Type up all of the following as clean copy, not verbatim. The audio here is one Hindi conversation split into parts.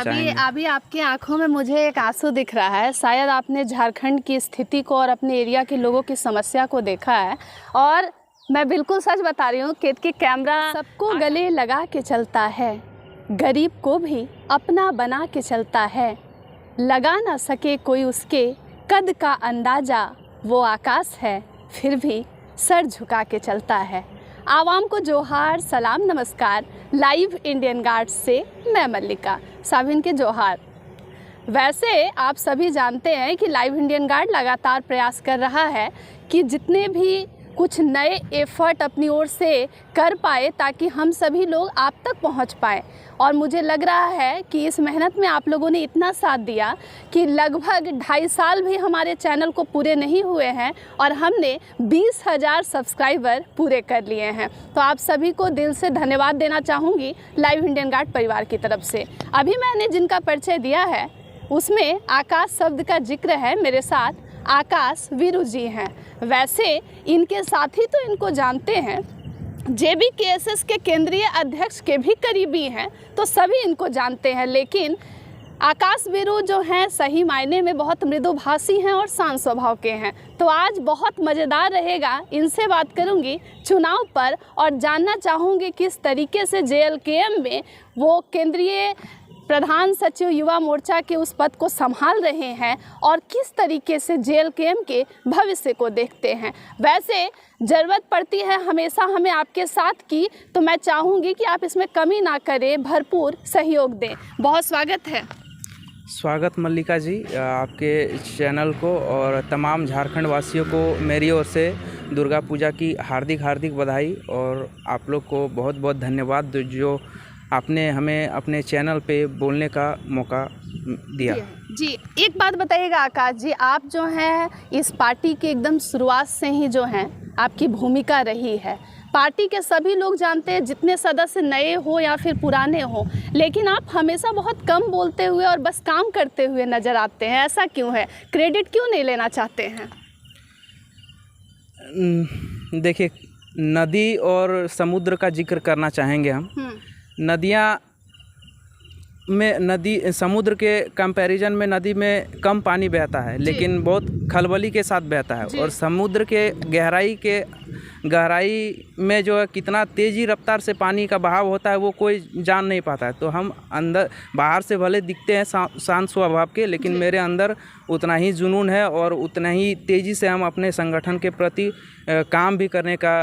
अभी आपकी आंखों में मुझे एक आंसू दिख रहा है। शायद आपने झारखंड की स्थिति को और अपने एरिया के लोगों की समस्या को देखा है। और मैं बिल्कुल सच बता रही हूँ कि कैमरा सबको गले लगा के चलता है, गरीब को भी अपना बना के चलता है। लगा ना सके कोई उसके कद का अंदाज़ा, वो आकाश है फिर भी सर झुका के चलता है। आवाम को जोहार, सलाम, नमस्कार। लाइव इंडियन गार्ड्स से मैं मल्लिका, साबिन के जोहार। वैसे आप सभी जानते हैं कि लाइव इंडियन गार्ड लगातार प्रयास कर रहा है कि जितने भी कुछ नए एफर्ट अपनी ओर से कर पाए ताकि हम सभी लोग आप तक पहुंच पाएँ। और मुझे लग रहा है कि इस मेहनत में आप लोगों ने इतना साथ दिया कि लगभग 2.5 साल भी हमारे चैनल को पूरे नहीं हुए हैं और हमने 20,000 सब्सक्राइबर पूरे कर लिए हैं। तो आप सभी को दिल से धन्यवाद देना चाहूँगी लाइव इंडियन गार्ड परिवार की तरफ से। अभी मैंने जिनका परिचय दिया है उसमें आकाश शब्द का जिक्र है। मेरे साथ आकाश वीरू जी हैं। वैसे इनके साथी तो इनको जानते हैं, JBKSS के केंद्रीय अध्यक्ष के भी करीबी हैं, तो सभी इनको जानते हैं। लेकिन आकाश वीरू जो हैं सही मायने में बहुत मृदुभाषी हैं और शांत स्वभाव के हैं। तो आज बहुत मज़ेदार रहेगा, इनसे बात करूंगी चुनाव पर और जानना चाहूँगी किस तरीके से JLKM में वो केंद्रीय प्रधान सचिव युवा मोर्चा के उस पद को संभाल रहे हैं और किस तरीके से JLKM के भविष्य को देखते हैं। वैसे ज़रूरत पड़ती है हमेशा हमें आपके साथ की, तो मैं चाहूँगी कि आप इसमें कमी ना करें, भरपूर सहयोग दें। बहुत स्वागत है। स्वागत मल्लिका जी, आपके चैनल को और तमाम झारखंड वासियों को मेरी ओर से दुर्गा पूजा की हार्दिक बधाई। और आप लोग को बहुत बहुत धन्यवाद जो आपने हमें अपने चैनल पे बोलने का मौका दिया। जी, एक बात बताइएगा आकाश जी, आप जो हैं इस पार्टी के एकदम शुरुआत से ही जो हैं आपकी भूमिका रही है। पार्टी के सभी लोग जानते हैं, जितने सदस्य नए हो या फिर पुराने हो, लेकिन आप हमेशा बहुत कम बोलते हुए और बस काम करते हुए नज़र आते हैं। ऐसा क्यों है? क्रेडिट क्यों नहीं लेना चाहते हैं? देखिए, नदी और समुद्र का जिक्र करना चाहेंगे हम। समुद्र के कंपैरिजन में नदी में कम पानी बहता है, लेकिन बहुत खलबली के साथ बहता है। और समुद्र के गहराई में जो है कितना तेज़ी रफ्तार से पानी का बहाव होता है वो कोई जान नहीं पाता है। तो हम अंदर बाहर से भले दिखते हैं शांत स्वभाव के, लेकिन मेरे अंदर उतना ही जुनून है और उतना ही तेज़ी से हम अपने संगठन के प्रति काम भी करने का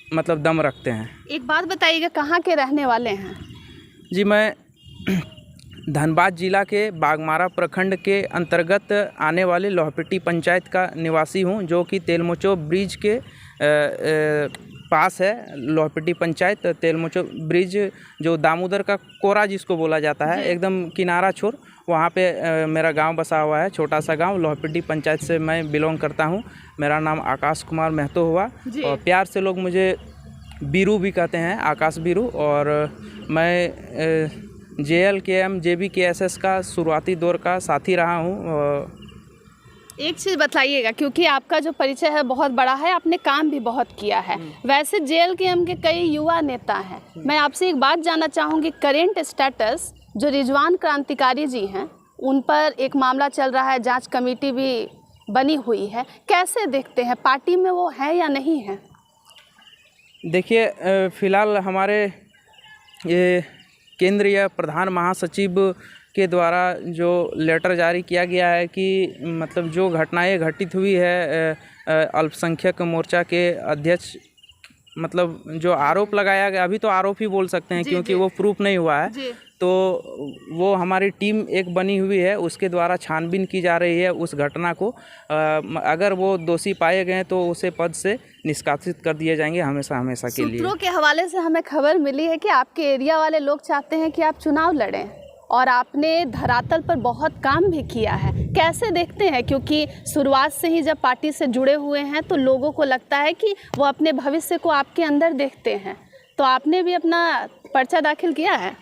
मतलब दम रखते हैं। एक बात बताइएगा, कहाँ के रहने वाले हैं? जी, मैं धनबाद जिला के बागमारा प्रखंड के अंतर्गत आने वाले लोहपिटी पंचायत का निवासी हूं, जो कि तेलमोचो ब्रिज के पास है। लोहपिटी पंचायत तेलमोचो ब्रिज जो दामोदर का कोरा जिसको बोला जाता है, एकदम किनारा छोर, वहाँ पे मेरा गांव बसा हुआ है। छोटा सा गांव, लोहपिटी पंचायत से मैं बिलोंग करता हूं। मेरा नाम आकाश कुमार महतो हुआ और प्यार से लोग मुझे बीरू भी कहते हैं, आकाश बीरू। और मैं JLKM JBKSS का शुरुआती दौर का साथी रहा हूँ। एक चीज़ बताइएगा, क्योंकि आपका जो परिचय है बहुत बड़ा है, आपने काम भी बहुत किया है। वैसे JLKM के कई युवा नेता हैं। मैं आपसे एक बात जानना चाहूँगी, करेंट स्टेटस जो रिजवान क्रांतिकारी जी हैं उन पर एक मामला चल रहा है, जांच कमेटी भी बनी हुई है, कैसे देखते हैं? पार्टी में वो है या नहीं है? देखिए, फ़िलहाल हमारे ये केंद्रीय प्रधान महासचिव के द्वारा जो लेटर जारी किया गया है कि मतलब जो घटनाएं घटित हुई है अल्पसंख्यक मोर्चा के अध्यक्ष, मतलब जो आरोप लगाया गया, अभी तो आरोप ही बोल सकते हैं क्योंकि वो प्रूफ नहीं हुआ है। तो वो हमारी टीम एक बनी हुई है, उसके द्वारा छानबीन की जा रही है उस घटना को। अगर वो दोषी पाए गए तो उसे पद से निष्कासित कर दिए जाएंगे हमेशा के लिए। सूत्रों के हवाले से हमें खबर मिली है कि आपके एरिया वाले लोग चाहते हैं कि आप चुनाव लड़ें और आपने धरातल पर बहुत काम भी किया है। कैसे देखते हैं? क्योंकि शुरुआत से ही जब पार्टी से जुड़े हुए हैं तो लोगों को लगता है कि वो अपने भविष्य को आपके अंदर देखते हैं। तो आपने भी अपना पर्चा दाखिल किया है?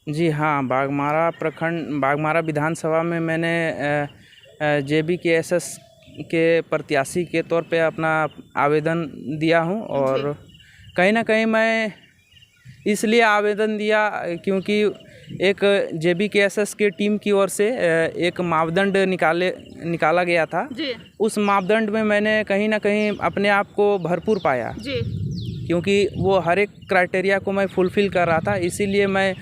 जी हाँ, बागमारा विधानसभा में मैंने JBKSS के प्रत्याशी के तौर पे अपना आवेदन दिया हूँ। और कहीं ना कहीं मैं इसलिए आवेदन दिया क्योंकि एक JBKSS की टीम की ओर से एक मापदंड निकाला गया था। जी उस मापदंड में मैंने कहीं ना कहीं अपने आप को भरपूर पाया, जी क्योंकि वो हर एक क्राइटेरिया को मैं फुलफ़िल कर रहा था। इसीलिए मैं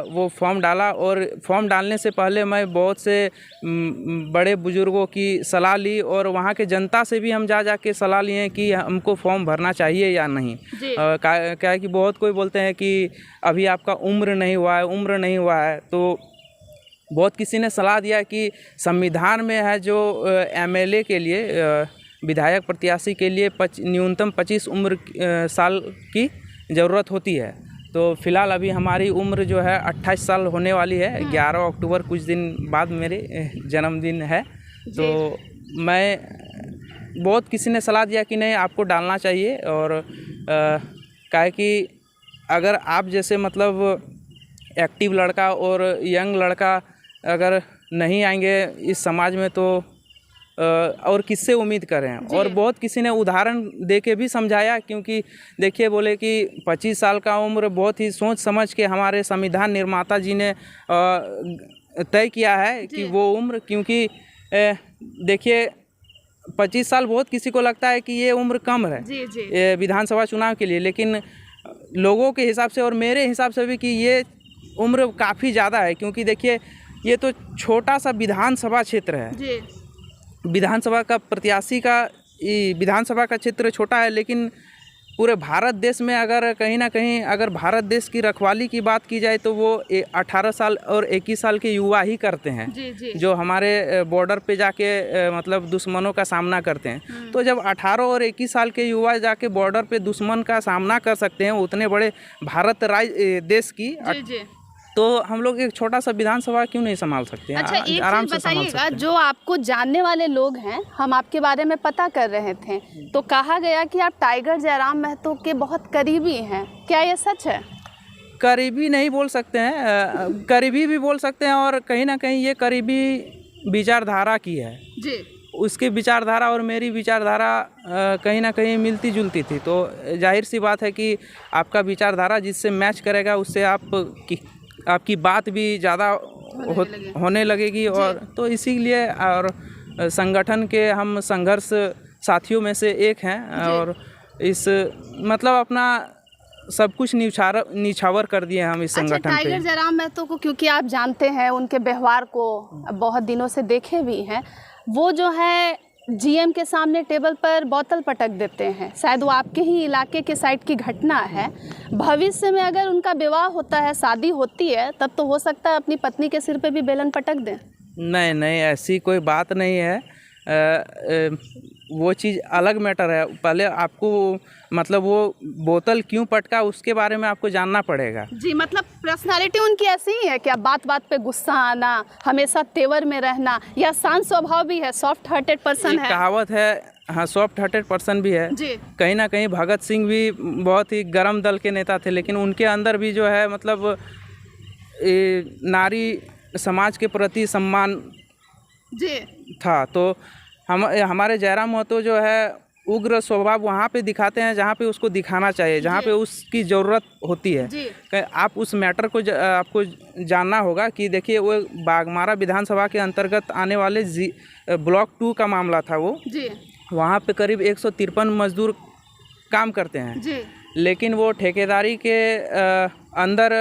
वो फॉर्म डाला, और फॉर्म डालने से पहले मैं बहुत से बड़े बुज़ुर्गों की सलाह ली, और वहाँ के जनता से भी हम जा के सलाह लिए कि हमको फॉर्म भरना चाहिए या नहीं। क्या है कि बहुत कोई बोलते हैं कि अभी आपका उम्र नहीं हुआ है, तो बहुत किसी ने सलाह दिया कि संविधान में है जो MLA के लिए विधायक प्रत्याशी के लिए न्यूनतम 25 साल की ज़रूरत होती है। तो फ़िलहाल अभी हमारी उम्र जो है 28 साल होने वाली है। 11 अक्टूबर कुछ दिन बाद मेरे जन्मदिन है। तो मैं बहुत किसी ने सलाह दिया कि नहीं, आपको डालना चाहिए। और क्या है कि अगर आप जैसे मतलब एक्टिव लड़का और यंग लड़का अगर नहीं आएंगे इस समाज में, तो और किससे उम्मीद करें। और बहुत किसी ने उदाहरण दे के भी समझाया, क्योंकि देखिए बोले कि 25 साल का उम्र बहुत ही सोच समझ के हमारे संविधान निर्माता जी ने तय किया है कि वो उम्र, क्योंकि देखिए 25 साल बहुत किसी को लगता है कि ये उम्र कम है विधानसभा चुनाव के लिए, लेकिन लोगों के हिसाब से और मेरे हिसाब से भी कि ये उम्र काफ़ी ज़्यादा है। क्योंकि देखिए ये तो छोटा सा विधानसभा क्षेत्र है। विधानसभा का प्रत्याशी का विधानसभा का क्षेत्र छोटा है, लेकिन पूरे भारत देश में अगर कहीं ना कहीं अगर भारत देश की रखवाली की बात की जाए तो वो 18 साल और 21 साल के युवा ही करते हैं। जो हमारे बॉर्डर पे जाके मतलब दुश्मनों का सामना करते हैं। तो जब 18 और 21 साल के युवा जाके बॉर्डर पे दुश्मन का सामना कर सकते हैं उतने बड़े भारत देश की, तो हम लोग एक छोटा सा विधानसभा क्यों नहीं संभाल सकते हैं? अच्छा, एक आराम चीज से संभाल बताइएगा, सकते हैं। जो आपको जानने वाले लोग हैं, हम आपके बारे में पता कर रहे थे, तो कहा गया कि आप टाइगर जयराम महतो के बहुत करीबी हैं, क्या ये सच है? करीबी नहीं बोल सकते हैं, करीबी भी बोल सकते हैं, और कहीं ना कहीं ये करीबी विचारधारा की है जी। उसकी विचारधारा और मेरी विचारधारा कहीं ना कहीं मिलती जुलती थी। तो जाहिर सी बात है कि आपका विचारधारा जिससे मैच करेगा उससे आपकी बात भी ज़्यादा होने लगेगी। और तो इसीलिए और संगठन के हम संघर्ष साथियों में से एक हैं, और इस मतलब अपना सब कुछ निछावर कर दिए हम इस संगठन पे। टाइगर जयराम महतो को क्योंकि आप जानते हैं, उनके व्यवहार को बहुत दिनों से देखे भी हैं, वो जो है GM के सामने टेबल पर बोतल पटक देते हैं। शायद वो आपके ही इलाके के साइड की घटना है। भविष्य में अगर उनका विवाह होता है, शादी होती है, तब तो हो सकता है अपनी पत्नी के सिर पे भी बेलन पटक दें। नहीं, ऐसी कोई बात नहीं है। वो चीज़ अलग मैटर है। पहले आपको मतलब वो बोतल क्यों पटका उसके बारे में आपको जानना पड़ेगा जी। मतलब पर्सनालिटी उनकी ऐसी ही है क्या? बात पे गुस्सा आना, हमेशा तेवर में रहना, या शांत स्वभाव भी है, सॉफ्ट हार्टेड पर्सन है? कहावत है, हाँ, सॉफ्ट हार्टेड पर्सन भी है जी। कहीं ना कहीं भगत सिंह भी बहुत ही गर्म दल के नेता थे, लेकिन उनके अंदर भी जो है मतलब नारी समाज के प्रति सम्मान जी था। तो हमारे जयराम महतो जो है उग्र स्वभाव वहाँ पे दिखाते हैं जहाँ पे उसको दिखाना चाहिए, जहाँ पे उसकी ज़रूरत होती है। आप उस मैटर को आपको जानना होगा कि देखिए वो बागमारा विधानसभा के अंतर्गत आने वाले ब्लॉक 2 का मामला था। वो वहाँ पे करीब 153 मजदूर काम करते हैं, लेकिन वो ठेकेदारी के अंदर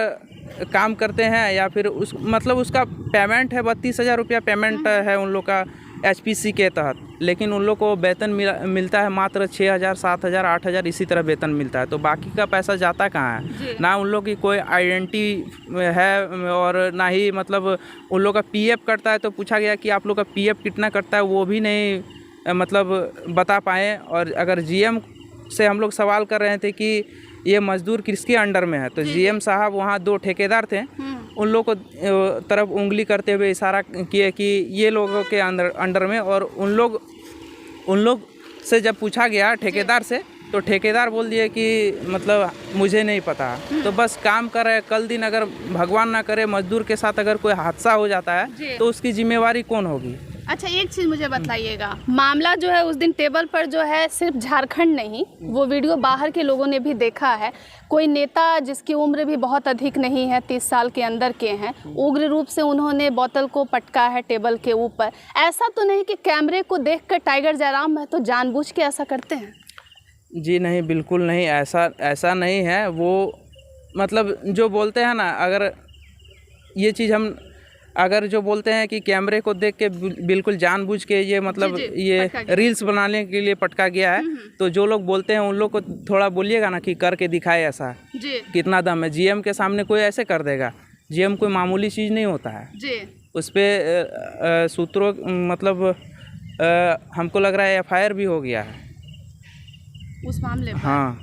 काम करते हैं, या फिर मतलब उसका पेमेंट है 32,000 रुपया पेमेंट है उन लोग का HPC के तहत, लेकिन उन लोग को वेतन मिलता है मात्र 6,000, 7,000, 8,000 इसी तरह वेतन मिलता है। तो बाकी का पैसा जाता कहाँ है? ना उन लोग की कोई आइडेंटिटी है, और ना ही मतलब उन लोग का PF कटता है। तो पूछा गया कि आप लोग का PF कितना कटता है, वो भी नहीं मतलब बता पाए। और अगर GM से हम लोग सवाल कर रहे थे कि ये मजदूर किसके अंडर में है, तो GM साहब वहाँ 2 ठेकेदार थे, उन लोगों को तरफ उंगली करते हुए इशारा किए कि ये लोगों के अंडर में। और उन लोग से जब पूछा गया ठेकेदार से, तो ठेकेदार बोल दिए कि मतलब मुझे नहीं पता। तो बस काम कर रहे। कल दिन अगर भगवान ना करे मजदूर के साथ अगर कोई हादसा हो जाता है तो उसकी जिम्मेवारी कौन होगी? अच्छा, एक चीज़ मुझे बताइएगा, मामला जो है उस दिन टेबल पर जो है सिर्फ झारखंड नहीं, वो वीडियो बाहर के लोगों ने भी देखा है। कोई नेता जिसकी उम्र भी बहुत अधिक नहीं है, 30 साल के अंदर के हैं, उग्र रूप से उन्होंने बोतल को पटका है टेबल के ऊपर। ऐसा तो नहीं कि कैमरे को देखकर टाइगर जयराम महतो जानबूझ के ऐसा करते हैं? जी नहीं, बिल्कुल नहीं, ऐसा नहीं है। वो मतलब जो बोलते हैं ना, अगर ये चीज़ हम अगर जो बोलते हैं कि कैमरे को देख के बिल्कुल जानबूझ के ये मतलब ये रील्स बनाने के लिए पटका गया है, तो जो लोग बोलते हैं उन लोग को थोड़ा बोलिएगा ना कि करके दिखाए ऐसा जी। कितना कितना दम है। जीएम के सामने कोई ऐसे कर देगा? जीएम कोई मामूली चीज़ नहीं होता है जी। उस पर सूत्रों मतलब हमको लग रहा है एफआईआर भी हो गया है उस मामले में। हाँ।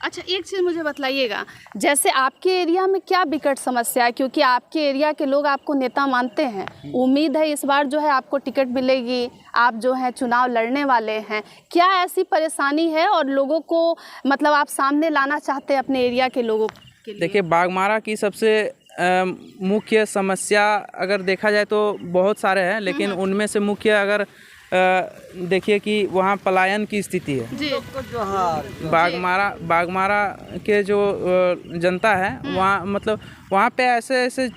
अच्छा, एक चीज़ मुझे बताइएगा, जैसे आपके एरिया में क्या विकट समस्या है, क्योंकि आपके एरिया के लोग आपको नेता मानते हैं, उम्मीद है इस बार जो है आपको टिकट मिलेगी, आप जो है चुनाव लड़ने वाले हैं, क्या ऐसी परेशानी है और लोगों को मतलब आप सामने लाना चाहते हैं अपने एरिया के लोगों के लिए? देखिए, बाघमारा की सबसे मुख्य समस्या अगर देखा जाए तो बहुत सारे हैं, लेकिन उनमें से मुख्य अगर देखिए कि वहाँ पलायन की स्थिति है। जी। बाघमारा के जो जनता है वहाँ मतलब वहाँ पे ऐसे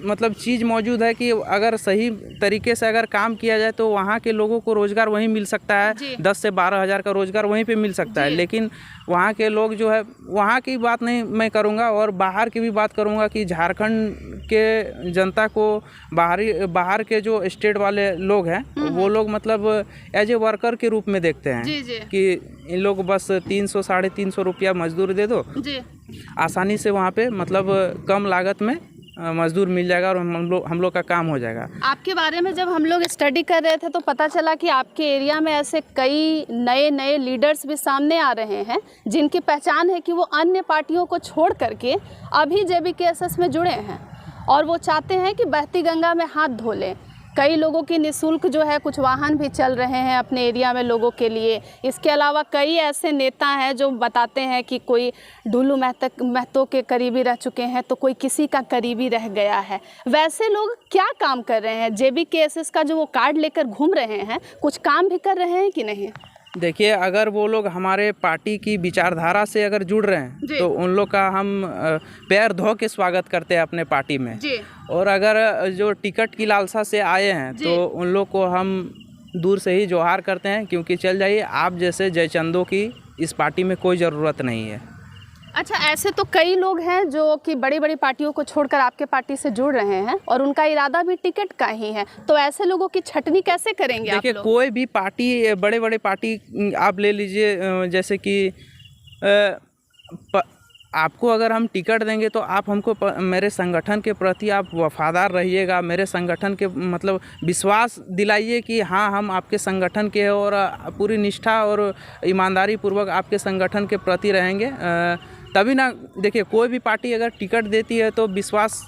मतलब चीज़ मौजूद है कि अगर सही तरीके से अगर काम किया जाए तो वहाँ के लोगों को रोज़गार वहीं मिल सकता है। 10 से 12 हज़ार का रोज़गार वहीं पे मिल सकता है। लेकिन वहाँ के लोग जो है, वहाँ की बात नहीं मैं करूँगा और बाहर की भी बात करूँगा कि झारखंड के जनता को बाहर के जो स्टेट वाले लोग हैं वो लोग मतलब एज ए वर्कर के रूप में देखते हैं कि इन लोग बस 300 साढ़े 300 रुपया मजदूर दे दो, आसानी से वहाँ पे मतलब कम लागत में मजदूर मिल जाएगा और हम लोग का काम हो जाएगा। आपके बारे में जब हम लोग स्टडी कर रहे थे तो पता चला कि आपके एरिया में ऐसे कई नए लीडर्स भी सामने आ रहे हैं जिनकी पहचान है कि वो अन्य पार्टियों को छोड़ करके अभी जेबीकेएसएस में जुड़े हैं और वो चाहते हैं कि बहती गंगा में हाथ धो लें। कई लोगों की निःशुल्क जो है कुछ वाहन भी चल रहे हैं अपने एरिया में लोगों के लिए। इसके अलावा कई ऐसे नेता हैं जो बताते हैं कि कोई ढुल्लू महतो के करीबी रह चुके हैं तो कोई किसी का करीबी रह गया है। वैसे लोग क्या काम कर रहे हैं? जेबीकेएसएस का जो वो कार्ड लेकर घूम रहे हैं, कुछ काम भी कर रहे हैं कि नहीं? देखिए, अगर वो लोग हमारे पार्टी की विचारधारा से अगर जुड़ रहे हैं तो उन लोग का हम पैर धो के स्वागत करते हैं अपने पार्टी में जी। और अगर जो टिकट की लालसा से आए हैं तो उन लोग को हम दूर से ही जोहार करते हैं, क्योंकि चल जाइए, आप जैसे जयचंदों की इस पार्टी में कोई ज़रूरत नहीं है। अच्छा, ऐसे तो कई लोग हैं जो कि बड़ी बड़ी पार्टियों को छोड़कर आपके पार्टी से जुड़ रहे हैं और उनका इरादा भी टिकट का ही है, तो ऐसे लोगों की छटनी कैसे करेंगे आप लोग? देखिए, कोई भी पार्टी, बड़े पार्टी आप ले लीजिए, जैसे कि आपको अगर हम टिकट देंगे तो आप हमको मेरे संगठन के प्रति आप वफादार रहिएगा, मेरे संगठन के मतलब विश्वास दिलाइए कि हाँ, हम आपके संगठन के हैं और पूरी निष्ठा और ईमानदारी पूर्वक आपके संगठन के प्रति रहेंगे, तभी ना। देखिए, कोई भी पार्टी अगर टिकट देती है तो विश्वास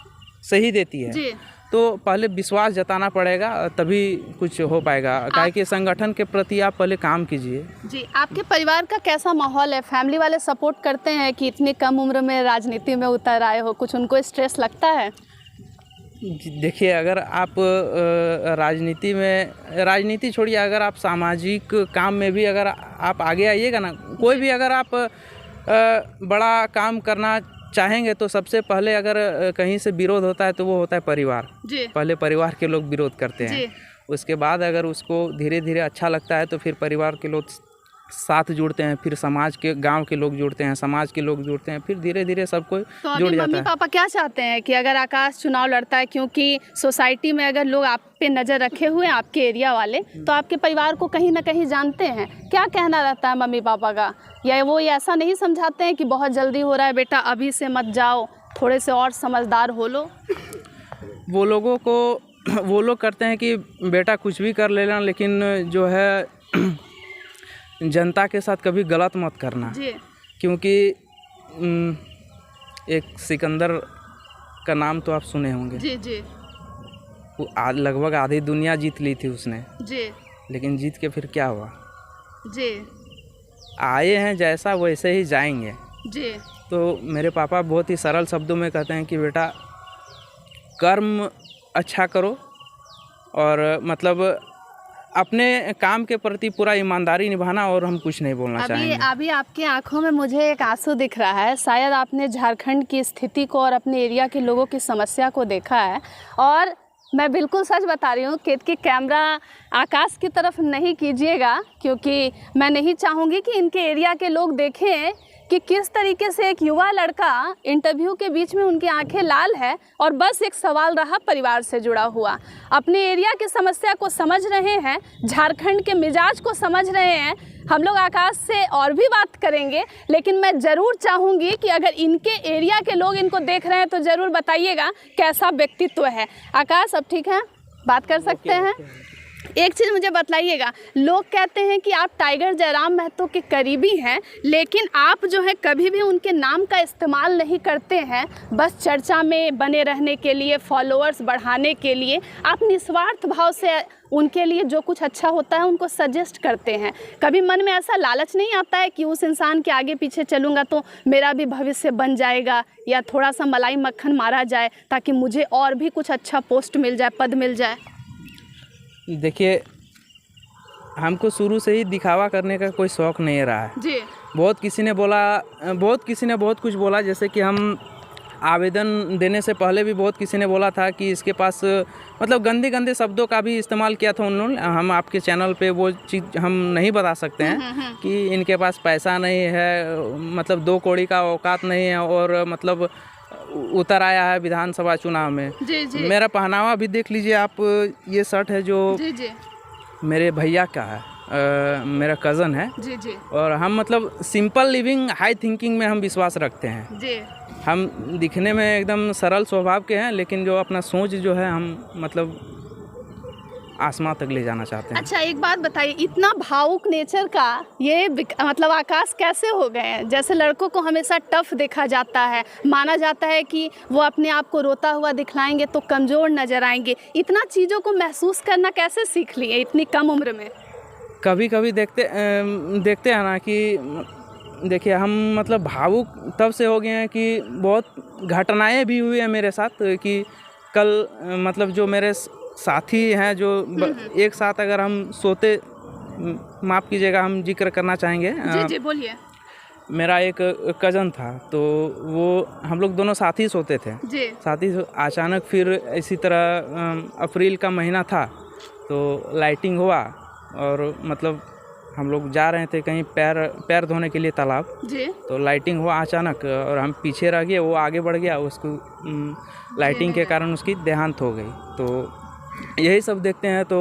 सही देती है जी। तो पहले विश्वास जताना पड़ेगा, तभी कुछ हो पाएगा। काहे कि संगठन के प्रति आप पहले काम कीजिए जी। आपके परिवार का कैसा माहौल है? फैमिली वाले सपोर्ट करते हैं कि इतनी कम उम्र में राजनीति में उतर आए हो, कुछ उनको स्ट्रेस लगता है? देखिए, अगर आप राजनीति छोड़िए, अगर आप सामाजिक काम में भी अगर आप आगे आइएगा ना, कोई भी अगर आप बड़ा काम करना चाहेंगे तो सबसे पहले अगर कहीं से विरोध होता है तो वो होता है परिवार जी। पहले परिवार के लोग विरोध करते हैं, उसके बाद अगर उसको धीरे धीरे अच्छा लगता है तो फिर परिवार के लोग साथ जुड़ते हैं, फिर समाज के गांव के लोग जुड़ते हैं, समाज के लोग जुड़ते हैं, फिर धीरे धीरे सब कोई जुड़ जाता है। मम्मी पापा क्या चाहते हैं कि अगर आकाश चुनाव लड़ता है, क्योंकि सोसाइटी में अगर लोग आप पे नज़र रखे हुए हैं आपके एरिया वाले, तो आपके परिवार को कहीं ना कहीं जानते हैं, क्या कहना रहता है मम्मी पापा का? या वो ऐसा नहीं समझाते हैं कि बहुत जल्दी हो रहा है बेटा, अभी से मत जाओ, थोड़े से और समझदार हो लो? वो लोग करते हैं कि बेटा कुछ भी कर लेना, लेकिन जो है जनता के साथ कभी गलत मत करना जी। क्योंकि एक सिकंदर का नाम तो आप सुने होंगे जी जी। वो लगभग आधी दुनिया जीत ली थी उसने जी, लेकिन जीत के फिर क्या हुआ जी? आए हैं जैसा वैसे ही जाएंगे जी। तो मेरे पापा बहुत ही सरल शब्दों में कहते हैं कि बेटा, कर्म अच्छा करो और मतलब अपने काम के प्रति पूरा ईमानदारी निभाना, और हम कुछ नहीं बोलना चाहेंगे। अभी आपकी आंखों में मुझे एक आंसू दिख रहा है। शायद आपने झारखंड की स्थिति को और अपने एरिया के लोगों की समस्या को देखा है, और मैं बिल्कुल सच बता रही हूँ। केतकी कैमरा आकाश की तरफ नहीं कीजिएगा, क्योंकि मैं नहीं चाहूँगी कि इनके एरिया के लोग देखें कि किस तरीके से एक युवा लड़का इंटरव्यू के बीच में उनकी आंखें लाल है और बस एक सवाल रहा परिवार से जुड़ा हुआ। अपने एरिया की समस्या को समझ रहे हैं, झारखंड के मिजाज को समझ रहे हैं। हम लोग आकाश से और भी बात करेंगे, लेकिन मैं ज़रूर चाहूँगी कि अगर इनके एरिया के लोग इनको देख रहे हैं तो ज़रूर बताइएगा कैसा व्यक्तित्व है। आकाश, अब ठीक है, बात कर सकते हैं? एक चीज़ मुझे बतलाइएगा, लोग कहते हैं कि आप टाइगर जयराम महतो के करीबी हैं, लेकिन आप जो है कभी भी उनके नाम का इस्तेमाल नहीं करते हैं, बस चर्चा में बने रहने के लिए, फॉलोअर्स बढ़ाने के लिए आप निस्वार्थ भाव से उनके लिए जो कुछ अच्छा होता है उनको सजेस्ट करते हैं। कभी मन में ऐसा लालच नहीं आता है कि उस इंसान के आगे पीछे चलूँगा तो मेरा भी भविष्य बन जाएगा, या थोड़ा सा मलाई मक्खन मारा जाए ताकि मुझे और भी कुछ अच्छा पोस्ट मिल जाए, पद मिल जाए? देखिए, हमको शुरू से ही दिखावा करने का कोई शौक़ नहीं रहा है जी। बहुत किसी ने बहुत कुछ बोला, जैसे कि हम आवेदन देने से पहले भी बहुत किसी ने बोला था कि इसके पास मतलब गंदे गंदे शब्दों का भी इस्तेमाल किया था उन्होंने। हम आपके चैनल पे वो चीज़ हम नहीं बता सकते हैं कि इनके पास पैसा नहीं है, मतलब 2 कौड़ी का औकात नहीं है, और मतलब उतर आया है विधानसभा चुनाव में। जी। मेरा पहनावा भी देख लीजिए आप, ये शर्ट है जो जी। मेरे भैया का है, मेरा कज़न है। जी। और हम मतलब सिंपल लिविंग हाई थिंकिंग में हम विश्वास रखते हैं जी। हम दिखने में एकदम सरल स्वभाव के हैं, लेकिन जो अपना सोच जो है हम मतलब आसमां तक ले जाना चाहते हैं। अच्छा, एक बात बताइए, इतना भावुक नेचर का ये मतलब आकाश कैसे हो गए हैं? जैसे लड़कों को हमेशा टफ देखा जाता है, माना जाता है कि वो अपने आप को रोता हुआ दिखलाएंगे तो कमज़ोर नज़र आएंगे। इतना चीज़ों को महसूस करना कैसे सीख लिए इतनी कम उम्र में? कभी कभी देखते हैं ना कि देखिए, हम मतलब भावुक तब से हो गए हैं कि बहुत घटनाएं भी हुई हैं मेरे साथ। कि कल मतलब जो मेरे साथी हैं जो एक साथ अगर हम सोते, माफ़ कीजिएगा हम जिक्र करना चाहेंगे। जी बोलिए। मेरा एक कज़न था, तो वो हम लोग दोनों साथ ही सोते थे जी। अचानक फिर इसी तरह अप्रैल का महीना था, तो लाइटिंग हुआ और मतलब हम लोग जा रहे थे कहीं पैर धोने के लिए तालाब जी। तो लाइटिंग हुआ अचानक और हम पीछे रह गए, वो आगे बढ़ गया, उसको लाइटिंग के कारण उसकी देहांत हो गई। तो यही सब देखते हैं, तो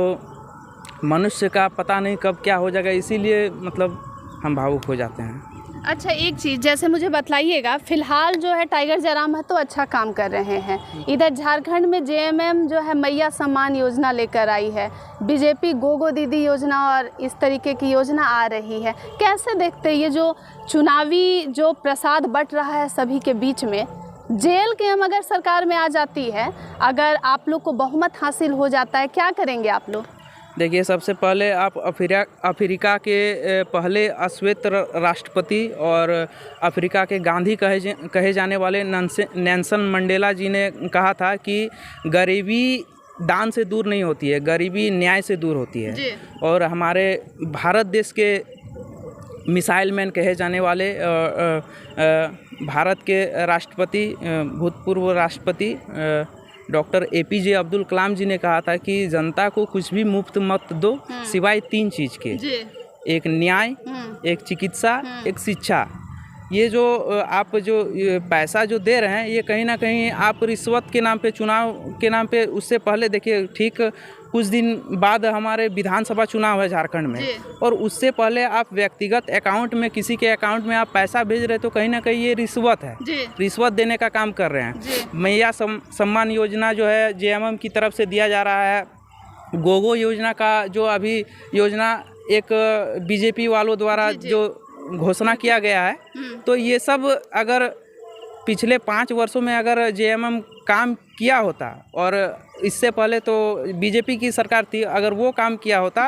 मनुष्य का पता नहीं कब क्या हो जाएगा, इसीलिए मतलब हम भावुक हो जाते हैं। अच्छा, एक चीज़ जैसे मुझे बतलाइएगा, फ़िलहाल जो है टाइगर जयराम है तो अच्छा काम कर रहे हैं। इधर झारखंड में जेएमएम जो है मैया सम्मान योजना लेकर आई है, बीजेपी गोगो दीदी योजना और इस तरीके की योजना आ रही है। कैसे देखते हैं ये जो चुनावी जो प्रसाद बट रहा है सभी के बीच में? जेल के हम अगर सरकार में आ जाती है, अगर आप लोग को बहुमत हासिल हो जाता है, क्या करेंगे आप लोग? देखिए, सबसे पहले आप अफ्रीका के पहले अश्वेत राष्ट्रपति और अफ्रीका के गांधी कहे जाने वाले नेल्सन मंडेला जी ने कहा था कि गरीबी दान से दूर नहीं होती है, गरीबी न्याय से दूर होती है। और हमारे भारत देश के मिसाइल मैन कहे जाने वाले भारत के राष्ट्रपति, भूतपूर्व राष्ट्रपति डॉक्टर APJ अब्दुल कलाम जी ने कहा था कि जनता को कुछ भी मुफ्त मत दो सिवाय 3 चीज़ के, एक न्याय, एक चिकित्सा, एक शिक्षा। ये जो आप जो पैसा जो दे रहे हैं, ये कहीं ना कहीं आप रिश्वत के नाम पे, चुनाव के नाम पे। उससे पहले देखिए, ठीक कुछ दिन बाद हमारे विधानसभा चुनाव है झारखंड में, और उससे पहले आप व्यक्तिगत अकाउंट में, किसी के अकाउंट में आप पैसा भेज रहे, तो कहीं ना कहीं ये रिश्वत है, रिश्वत देने का काम कर रहे हैं। मैया सम्मान योजना जो है जेएमएम की तरफ से दिया जा रहा है। गोगो योजना का जो अभी योजना एक बीजेपी वालों द्वारा जो घोषणा किया गया है, तो ये सब अगर पिछले 5 वर्षों में अगर जेएमएम काम किया होता, और इससे पहले तो बीजेपी की सरकार थी, अगर वो काम किया होता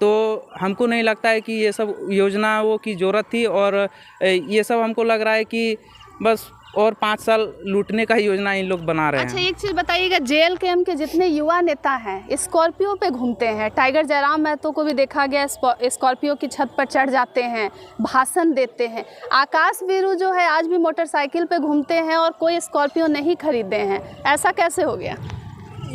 तो हमको नहीं लगता है कि ये सब योजनाओं की ज़रूरत थी। और ये सब हमको लग रहा है कि बस और 5 साल लूटने का योजना इन लोग बना रहे अच्छा, हैं। एक चीज़ बताइएगा, JLKM के जितने युवा नेता हैं स्कॉर्पियो पे घूमते हैं, टाइगर जयराम महतो को भी देखा गया स्कॉर्पियो की छत पर चढ़ जाते हैं, भाषण देते हैं। आकाश वीरू जो है आज भी मोटरसाइकिल पे घूमते हैं और कोई स्कॉर्पियो नहीं खरीदे हैं, ऐसा कैसे हो गया?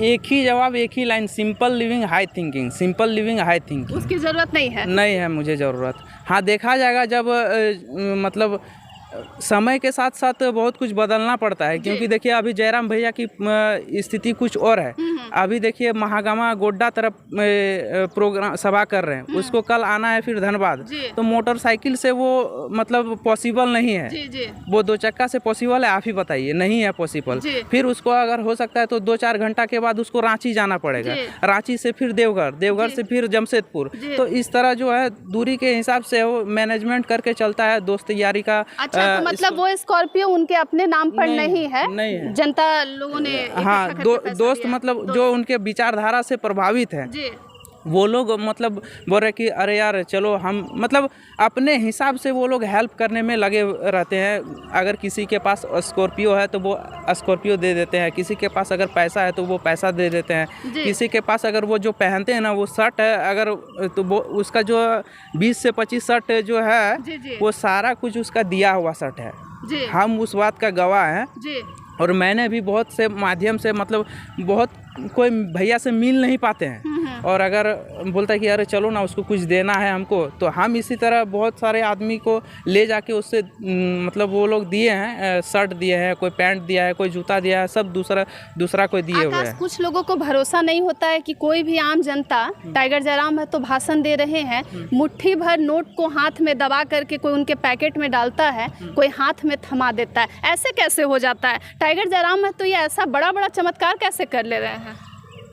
एक ही जवाब, एक ही line, simple living high thinking, simple living high thinking. उसकी ज़रूरत नहीं है। नहीं है मुझे ज़रूरत। हाँ, देखा जाएगा जब मतलब समय के साथ साथ बहुत कुछ बदलना पड़ता है, क्योंकि देखिए अभी जयराम भैया की स्थिति कुछ और है। अभी देखिए महागामा गोड्डा तरफ प्रोग्राम सभा कर रहे हैं, उसको कल आना है फिर धनबाद, तो मोटरसाइकिल से वो मतलब पॉसिबल नहीं है। जी। वो 2 चक्का से पॉसिबल है? आप ही बताइए, नहीं है पॉसिबल। फिर उसको अगर हो सकता है तो 2-4 घंटा के बाद उसको रांची जाना पड़ेगा, रांची से फिर देवघर से फिर जमशेदपुर। तो इस तरह जो है दूरी के हिसाब से वो मैनेजमेंट करके चलता है, दोस्त यारी का। अच्छा, तो मतलब वो स्कॉर्पियो उनके अपने नाम पर नहीं है, जनता लोगों ने हाँ, दोस्त मतलब जो उनके विचारधारा से प्रभावित है, वो लोग मतलब बोल रहे कि अरे यार चलो हम मतलब अपने हिसाब से वो लोग हेल्प करने में लगे रहते हैं। अगर किसी के पास स्कॉर्पियो है तो वो स्कॉर्पियो दे देते हैं, किसी के पास अगर पैसा है तो वो पैसा दे देते हैं, किसी के पास अगर वो जो पहनते हैं ना वो शर्ट है अगर, तो वो उसका जो 20 से 25 शर्ट जो है वो सारा कुछ उसका दिया हुआ शर्ट है। हम उस बात का गवाह हैं। और मैंने भी बहुत से माध्यम से मतलब बहुत कोई भैया से मिल नहीं पाते हैं, और अगर बोलता है कि अरे चलो ना उसको कुछ देना है हमको, तो हम इसी तरह बहुत सारे आदमी को ले जाके उससे मतलब वो लोग दिए हैं, शर्ट दिए हैं, कोई पैंट दिया है, कोई जूता दिया है, सब दूसरा कोई दिए हुए हैं। कुछ लोगों को भरोसा नहीं होता है कि कोई भी आम जनता, टाइगर जयराम है तो भाषण दे रहे हैं, मुट्ठी भर नोट को हाथ में दबा करके कोई उनके पैकेट में डालता है, कोई हाथ में थमा देता है, ऐसे कैसे हो जाता है? टाइगर जयराम है तो ये ऐसा बड़ा चमत्कार कैसे कर ले रहे हैं?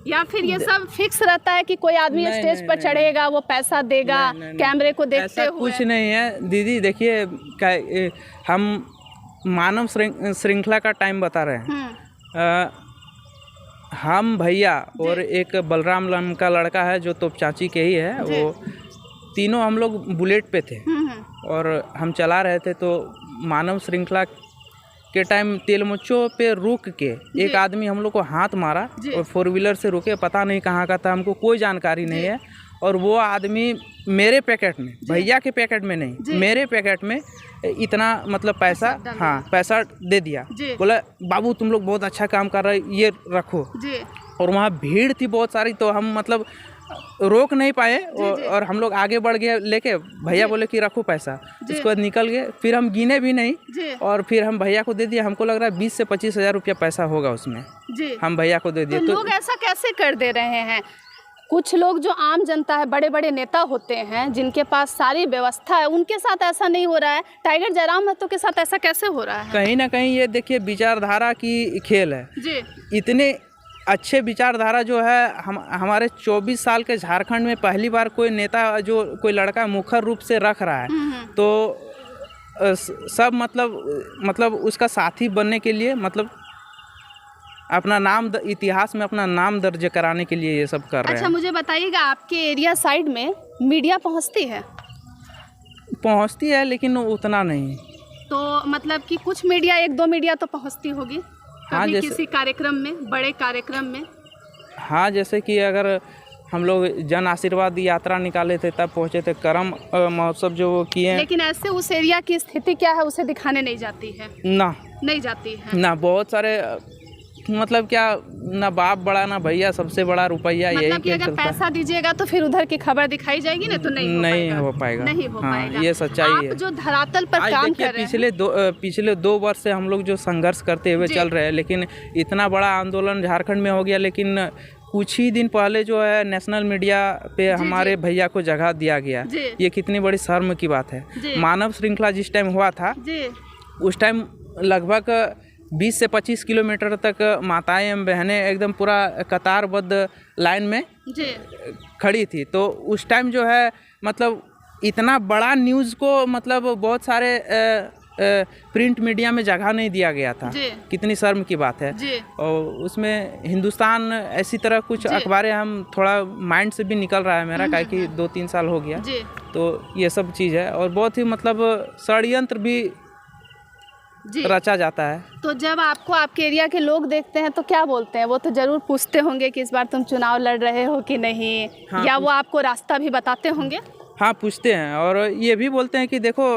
या फिर ये सब फिक्स रहता है कि कोई आदमी स्टेज पर चढ़ेगा वो पैसा देगा कैमरे को देखते हुए? कुछ नहीं है दीदी, देखिए हम मानव श्रृंखला का टाइम बता रहे हैं। हम भैया और एक बलराम नाम का लड़का है जो तोपचाची के ही है, वो तीनों हम लोग बुलेट पे थे और हम चला रहे थे, तो मानव श्रृंखला के टाइम तेलमुचो पे रुक के एक आदमी हम लोग को हाथ मारा और 4 व्हीलर से रुके, पता नहीं कहाँ का था, हमको कोई जानकारी नहीं है। और वो आदमी मेरे पैकेट में, भैया के पैकेट में नहीं, मेरे पैकेट में इतना मतलब पैसा, हाँ पैसा दे दिया, बोला बाबू तुम लोग बहुत अच्छा काम कर रहे हो, ये रखो। और वहाँ भीड़ थी बहुत सारी, तो हम मतलब रोक नहीं पाए और हम लोग आगे बढ़ गए लेके, भैया बोले कि रखो पैसा, उसके बाद निकल गए। फिर हम गिने भी नहीं और फिर हम भैया को दे दिया। हमको लग रहा है 20 से 25 हज़ार रुपया पैसा होगा उसमें, हम भैया को दे दिए। तो लोग ऐसा कैसे कर दे रहे हैं? कुछ लोग जो आम जनता है, बड़े बड़े नेता होते हैं जिनके पास सारी व्यवस्था है, उनके साथ ऐसा नहीं हो रहा है, टाइगर जयराम महतो के साथ ऐसा कैसे हो रहा है? कहीं ना कहीं ये देखिए विचारधारा की खेल है। इतने अच्छे विचारधारा जो है हमारे 24 साल के झारखंड में पहली बार कोई नेता, जो कोई लड़का मुखर रूप से रख रहा है, तो सब मतलब उसका साथी बनने के लिए, मतलब अपना नाम इतिहास में अपना नाम दर्ज कराने के लिए ये सब कर रहे हैं। अच्छा, मुझे बताइएगा आपके एरिया साइड में मीडिया पहुंचती है? पहुंचती है लेकिन उतना नहीं। तो मतलब कि कुछ मीडिया, 1-2 मीडिया तो पहुंचती होगी। हाँ, जैसे किसी कार्यक्रम में, बड़े कार्यक्रम में। हाँ, जैसे कि अगर हम लोग जन आशीर्वाद यात्रा निकाले थे तब पहुँचे थे, करम महोत्सव जो वो किए हैं। लेकिन ऐसे उस एरिया की स्थिति क्या है उसे दिखाने नहीं जाती है? ना, नहीं जाती है ना। बहुत सारे मतलब क्या, ना बाप बड़ा ना भैया, सबसे बड़ा रुपया, मतलब यही कि अगर पैसा दीजिएगा तो फिर उधर की खबर दिखाई जाएगी ना, तो नहीं हो पाएगा। नहीं हो पाएगा। ये सच्चाई है। जो धरातल पर काम कर रहे हैं, पिछले 2 वर्ष से हम लोग जो संघर्ष करते हुए चल रहे हैं, लेकिन इतना बड़ा आंदोलन झारखंड में हो गया, लेकिन कुछ ही दिन पहले जो है नेशनल मीडिया पे हमारे भैया को जगह दिया गया। ये कितनी बड़ी शर्म की बात है। मानव श्रृंखला जिस टाइम हुआ था उस टाइम लगभग 20 से 25 किलोमीटर तक माताएं एवं बहनें एकदम पूरा कतारबद्ध लाइन में खड़ी थी। तो उस टाइम जो है मतलब इतना बड़ा न्यूज़ को मतलब बहुत सारे प्रिंट मीडिया में जगह नहीं दिया गया था। कितनी शर्म की बात है। और उसमें हिंदुस्तान ऐसी तरह कुछ अखबारें, हम थोड़ा माइंड से भी निकल रहा है मेरा, काहे कि 2-3 साल हो गया, तो ये सब चीज़ है। और बहुत ही मतलब षड्यंत्र भी जी। रचा जाता है। तो जब आपको आपके एरिया के लोग देखते हैं तो क्या बोलते हैं? वो तो ज़रूर पूछते होंगे कि इस बार तुम चुनाव लड़ रहे हो कि नहीं, हाँ, या वो आपको रास्ता भी बताते होंगे? हाँ, पूछते हैं, और ये भी बोलते हैं कि देखो,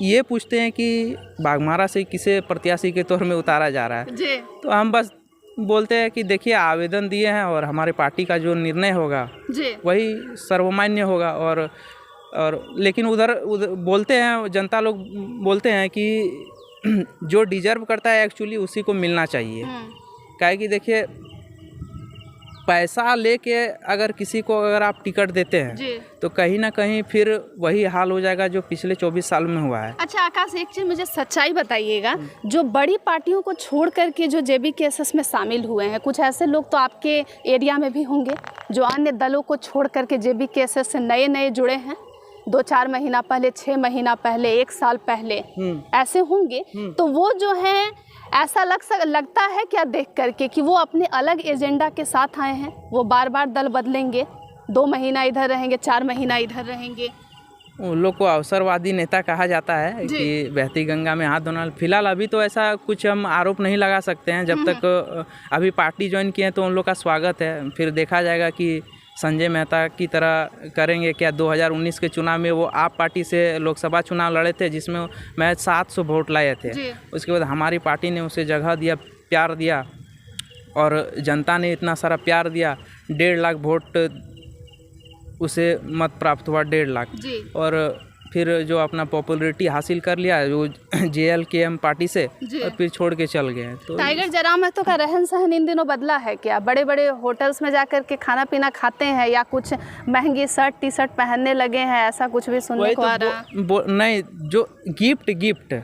ये पूछते हैं कि बाघमारा से किसे प्रत्याशी के तौर में उतारा जा रहा है। जी तो हम बस बोलते हैं कि देखिए, आवेदन दिए हैं और हमारे पार्टी का जो निर्णय होगा जी वही सर्वमान्य होगा। और लेकिन उधर बोलते हैं, जनता लोग बोलते हैं कि जो डिजर्व करता है एक्चुअली उसी को मिलना चाहिए। काहे कि देखिए, पैसा लेके अगर किसी को अगर आप टिकट देते हैं जी। तो कहीं ना कहीं फिर वही हाल हो जाएगा जो पिछले 24 साल में हुआ है। अच्छा आकाश, एक चीज़ मुझे सच्चाई बताइएगा, जो बड़ी पार्टियों को छोड़ करके जो JBKSS में शामिल हुए हैं, कुछ ऐसे लोग तो आपके एरिया में भी होंगे जो अन्य दलों को छोड़ करके JBKSS से नए नए जुड़े हैं, 2-4 महीना पहले, 6 महीना पहले, 1 साल पहले, ऐसे होंगे। तो वो जो हैं, ऐसा लगता है क्या देख करके कि वो अपने अलग एजेंडा के साथ आए हैं? वो बार बार दल बदलेंगे, 2 महीना इधर रहेंगे, 4 महीना इधर रहेंगे। उन लोग को अवसरवादी नेता कहा जाता है कि बहती गंगा में हाथ धोना। फिलहाल अभी तो ऐसा कुछ हम आरोप नहीं लगा सकते हैं। जब तक अभी पार्टी ज्वाइन किए हैं तो उन लोग का स्वागत है, फिर देखा जाएगा कि संजय मेहता की तरह करेंगे क्या। 2019 के चुनाव में वो आप पार्टी से लोकसभा चुनाव लड़े थे, जिसमें मैं 700 वोट लाए थे। उसके बाद हमारी पार्टी ने उसे जगह दिया, प्यार दिया, और जनता ने इतना सारा प्यार दिया, 1.5 लाख वोट उसे मत प्राप्त हुआ, 1.5 लाख। और फिर जो अपना पॉपुलरिटी हासिल कर लिया वो JLKM पार्टी से, और फिर छोड़ के चल गए। तो टाइगर जयराम महतो का रहन सहन इन दिनों बदला है क्या? बड़े बड़े होटल्स में जाकर के खाना पीना खाते हैं, या कुछ महंगी शर्ट टी शर्ट पहनने लगे हैं? ऐसा कुछ भी सुनने को आ रहा है? नहीं, जो गिफ्ट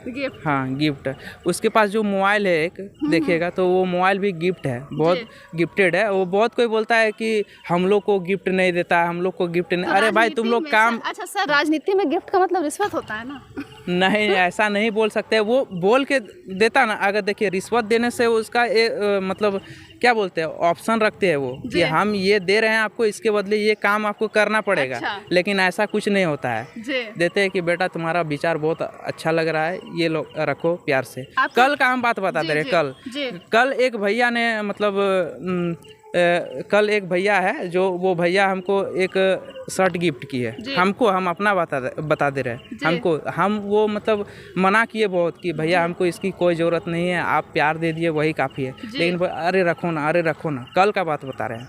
हाँ, गिफ्ट। उसके पास जो मोबाइल है एक, देखिएगा तो वो मोबाइल भी गिफ्ट है, बहुत गिफ्टेड है। वो बहुत कोई बोलता है कि हम लोग को गिफ्ट नहीं देता, हम लोग को गिफ्ट नहीं। अरे भाई, तुम लोग काम। अच्छा सर, राजनीति में गिफ्ट का मतलब रिश्वत होता है ना? नहीं, ऐसा नहीं बोल सकते। वो बोल के देता ना। अगर देखिए, रिश्वत देने से उसका मतलब क्या बोलते हैं, ऑप्शन रखते हैं वो कि हम ये दे रहे हैं आपको, इसके बदले ये काम आपको करना पड़ेगा। अच्छा। लेकिन ऐसा कुछ नहीं होता है। देते हैं कि बेटा तुम्हारा विचार बहुत अच्छा लग रहा है, ये लो रखो प्यार से। कल का हम बात बता दे रहे। कल एक भैया ने मतलब कल एक भैया है, जो वो भैया हमको एक शर्ट गिफ्ट की है हमको। हम अपना बता दे रहे हमको। हम वो मतलब मना किए बहुत कि भैया हमको इसकी कोई ज़रूरत नहीं है, आप प्यार दे दिए वही काफ़ी है। लेकिन अरे रखो ना, अरे रखो ना। कल का बात बता रहे हैं।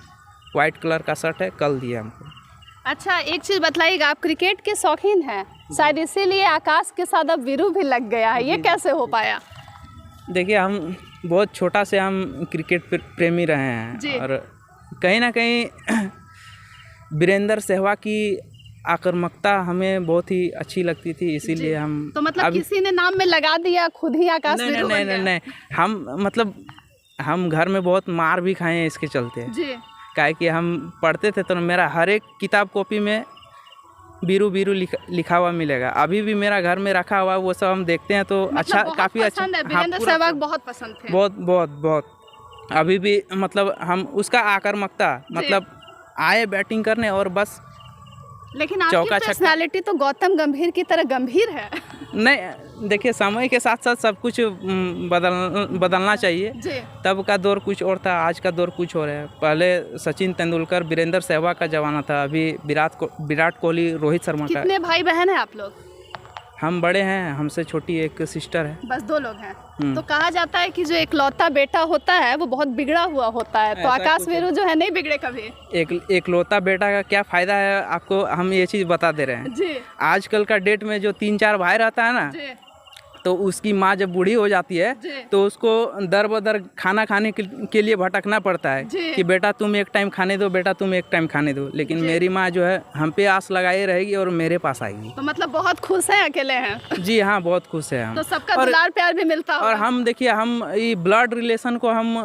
वाइट कलर का शर्ट है, कल दिया हमको। अच्छा, एक चीज़ बताइएगा, आप क्रिकेट के शौकीन हैं शायद, इसीलिए आकाश के साथ अब वीरू भी लग गया है, ये कैसे हो पाया? देखिए, हम बहुत छोटा से हम क्रिकेट प्रेमी रहे हैं, और कहीं ना कहीं वीरेंद्र सहवाग की आक्रामकता हमें बहुत ही अच्छी लगती थी, इसीलिए हम। तो मतलब किसी ने नाम में लगा दिया, खुद ही आकाश वीरू बन गया? नहीं, हम मतलब हम घर में बहुत मार भी खाए हैं इसके चलते। काहे कि हम पढ़ते थे तो मेरा हर एक किताब कॉपी में वीरू वीरू लिखा हुआ मिलेगा। अभी भी मेरा घर में रखा हुआ, वो सब हम देखते हैं तो मतलब अच्छा, काफ़ी अच्छा। वीरेंद्र सहवाग बहुत पसंद थे। बहुत बहुत बहुत। अभी भी मतलब हम उसका आक्रामकता, मतलब आए बैटिंग करने और बस। लेकिन आपकी पर्सनालिटी तो गौतम गंभीर की तरह गंभीर है। नहीं, देखिए, समय के साथ साथ सब कुछ बदलना चाहिए। तब का दौर कुछ और था, आज का दौर कुछ और है। पहले सचिन तेंदुलकर, वीरेंद्र सहवाग का जमाना था, अभी विराट कोहली, रोहित शर्मा का। कितने भाई बहन हैं आप लोग? हम बड़े हैं, हमसे छोटी एक सिस्टर है। बस 2 लोग हैं। तो कहा जाता है कि जो इकलौता बेटा होता है वो बहुत बिगड़ा हुआ होता है, तो आकाश वीरू जो है नहीं बिगड़े कभी। इकलौता बेटा का क्या फायदा है आपको, हम ये चीज़ बता दे रहे हैं। आजकल का डेट में जो 3-4 भाई रहता है ना, तो उसकी माँ जब बूढ़ी हो जाती है तो उसको दर बदर खाना खाने के लिए भटकना पड़ता है कि बेटा तुम एक टाइम खाने दो, बेटा तुम एक टाइम खाने दो। लेकिन मेरी माँ जो है हम पे आस लगाए रहेगी और मेरे पास आएगी। तो मतलब बहुत खुश है, अकेले हैं? जी हाँ, बहुत खुश है हम। तो सबका दुलार प्यार भी मिलता है। और हम देखिए, हम ये ब्लड रिलेशन को हम